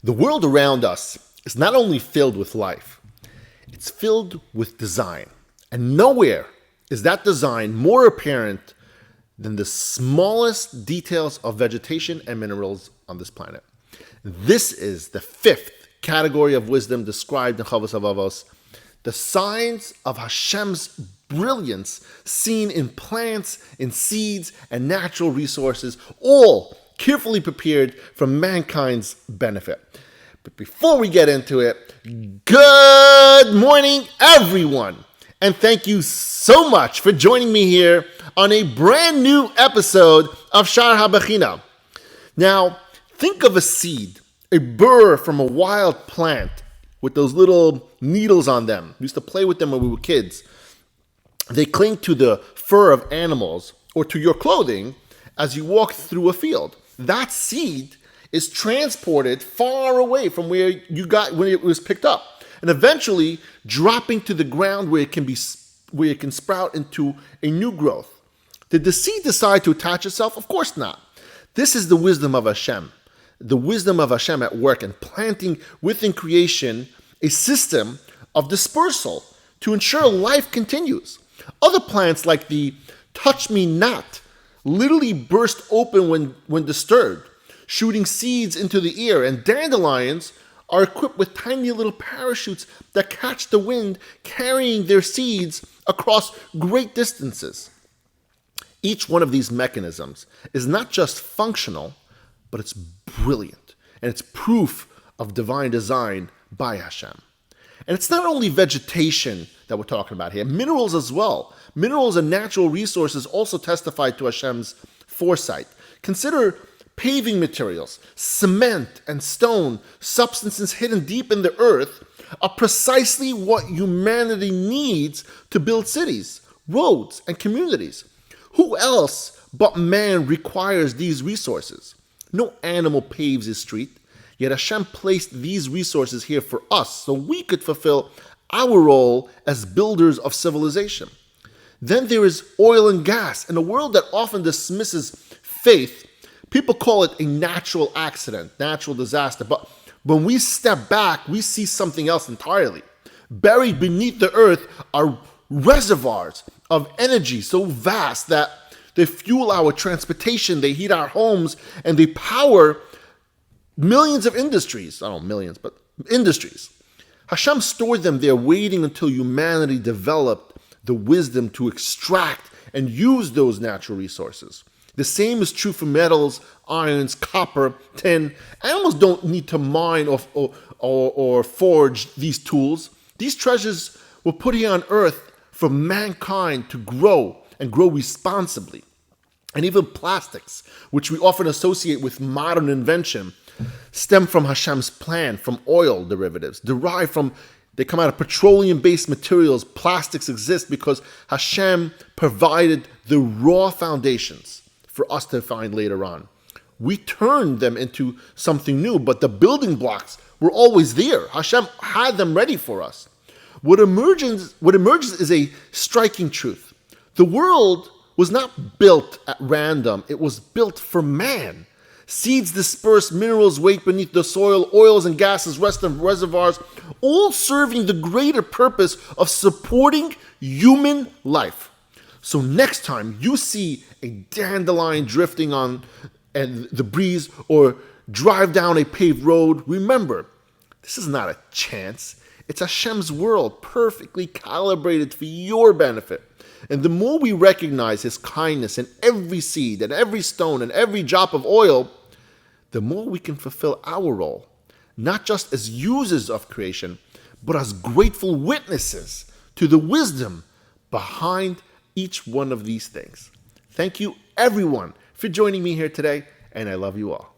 The world around us is not only filled with life, it's filled with design. And nowhere is that design more apparent than the smallest details of vegetation and minerals on this planet. This is the fifth category of wisdom described in Chavos Avavos, the signs of Hashem's brilliance seen in plants, in seeds, and natural resources, all carefully prepared for mankind's benefit. But before we get into it, good morning, everyone. And thank you so much for joining me here on a brand new episode of Shaar HaBechinah. Now, think of a seed, a burr from a wild plant with those little needles on them. We used to play with them when we were kids. They cling to the fur of animals or to your clothing as you walk through a field. That seed is transported far away from where you got when it was picked up, and eventually dropping to the ground where it can sprout into a new growth. Did the seed decide to attach itself? Of course not. This is the wisdom of Hashem. The wisdom of Hashem at work and planting within creation a system of dispersal to ensure life continues. Other plants like the touch-me-not literally burst open when disturbed, shooting seeds into the air, and dandelions are equipped with tiny little parachutes that catch the wind, carrying their seeds across great distances. Each one of these mechanisms is not just functional, but it's brilliant, and it's proof of divine design by Hashem. And it's not only vegetation that we're talking about here, minerals as well. Minerals and natural resources also testify to Hashem's foresight. Consider paving materials, cement and stone, substances hidden deep in the earth, are precisely what humanity needs to build cities, roads, and communities. Who else but man requires these resources? No animal paves his street, yet Hashem placed these resources here for us so we could fulfill our role as builders of civilization. Then there is oil and gas. In a world that often dismisses faith, people call it a natural accident, natural disaster. But when we step back, we see something else entirely. Buried beneath the earth are reservoirs of energy so vast that they fuel our transportation, they heat our homes, and they power millions of industries. I don't know millions, but industries. Hashem stored them there waiting until humanity developed the wisdom to extract and use those natural resources. The same is true for metals, irons, copper, tin. Animals don't need to mine or forge these tools. These treasures were put here on earth for mankind to grow and grow responsibly. And even plastics, which we often associate with modern invention, stem from Hashem's plan, from oil derivatives, they come out of petroleum-based materials. Plastics exist because Hashem provided the raw foundations for us to find later on. We turned them into something new, but the building blocks were always there. Hashem had them ready for us. What emerges is a striking truth. The world was not built at random. It was built for man. Seeds disperse, minerals wait beneath the soil, oils and gases rest in reservoirs, all serving the greater purpose of supporting human life. So next time you see a dandelion drifting on the breeze or drive down a paved road, remember, this is not a chance. It's Hashem's world, perfectly calibrated for your benefit. And the more we recognize His kindness in every seed and every stone and every drop of oil, the more we can fulfill our role, not just as users of creation, but as grateful witnesses to the wisdom behind each one of these things. Thank you, everyone, for joining me here today, and I love you all.